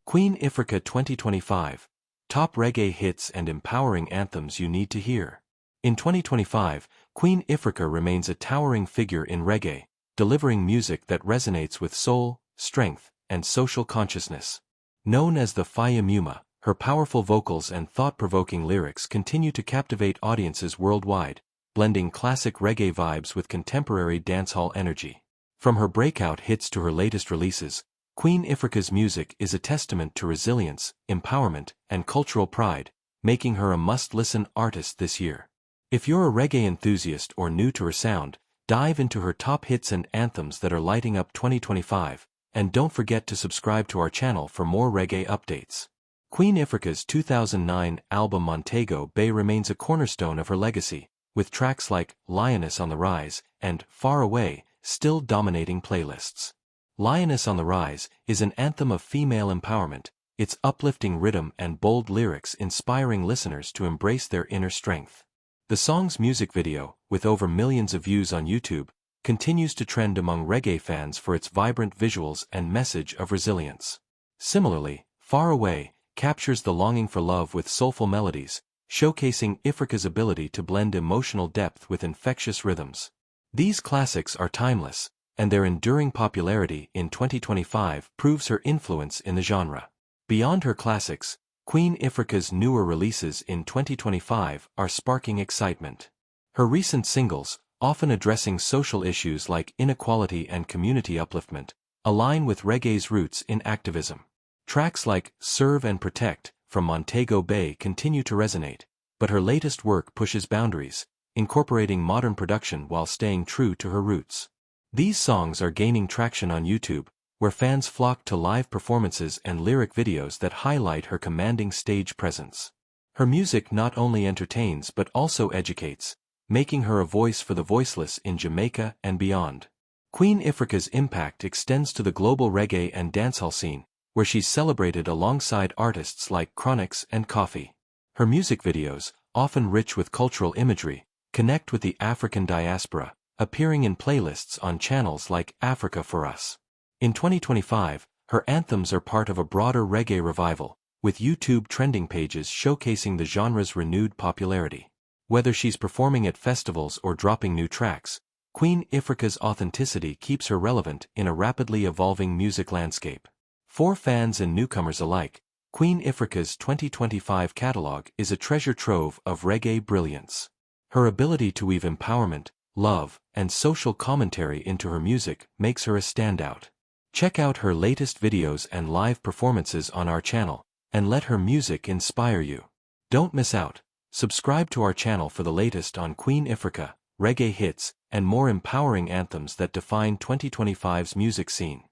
Queen Ifrica 2025. Top reggae hits and empowering anthems you need to hear. In 2025, Queen Ifrica remains a towering figure in reggae, delivering music that resonates with soul, strength, and social consciousness. Known as the Faya Muma, her powerful vocals and thought-provoking lyrics continue to captivate audiences worldwide, blending classic reggae vibes with contemporary dancehall energy. From her breakout hits to her latest releases, Queen Ifrica's music is a testament to resilience, empowerment, and cultural pride, making her a must-listen artist this year. If you're a reggae enthusiast or new to her sound, dive into her top hits and anthems that are lighting up 2025, and don't forget to subscribe to our channel for more reggae updates. Queen Ifrica's 2009 album Montego Bay remains a cornerstone of her legacy, with tracks like Lioness on the Rise and Far Away still dominating playlists. Lioness on the Rise is an anthem of female empowerment, its uplifting rhythm and bold lyrics inspiring listeners to embrace their inner strength. The song's music video, with over millions of views on YouTube, continues to trend among reggae fans for its vibrant visuals and message of resilience. Similarly, Far Away captures the longing for love with soulful melodies, showcasing Ifrica's ability to blend emotional depth with infectious rhythms. These classics are timeless, and their enduring popularity in 2025 proves her influence in the genre. Beyond her classics, Queen Ifrica's newer releases in 2025 are sparking excitement. Her recent singles, often addressing social issues like inequality and community upliftment, align with reggae's roots in activism. Tracks like Serve and Protect from Montego Bay continue to resonate, but her latest work pushes boundaries, incorporating modern production while staying true to her roots. These songs are gaining traction on YouTube, where fans flock to live performances and lyric videos that highlight her commanding stage presence. Her music not only entertains but also educates, making her a voice for the voiceless in Jamaica and beyond. Queen Ifrica's impact extends to the global reggae and dancehall scene, where she's celebrated alongside artists like Chronix and Coffee. Her music videos, often rich with cultural imagery, connect with the African diaspora, appearing in playlists on channels like Africa for Us. In 2025, her anthems are part of a broader reggae revival, with YouTube trending pages showcasing the genre's renewed popularity. Whether she's performing at festivals or dropping new tracks, Queen Ifrica's authenticity keeps her relevant in a rapidly evolving music landscape. For fans and newcomers alike, Queen Ifrica's 2025 catalog is a treasure trove of reggae brilliance. Her ability to weave empowerment, love, and social commentary into her music makes her a standout. Check out her latest videos and live performances on our channel, and let her music inspire you. Don't miss out. Subscribe to our channel for the latest on Queen Ifrica, reggae hits, and more empowering anthems that define 2025's music scene.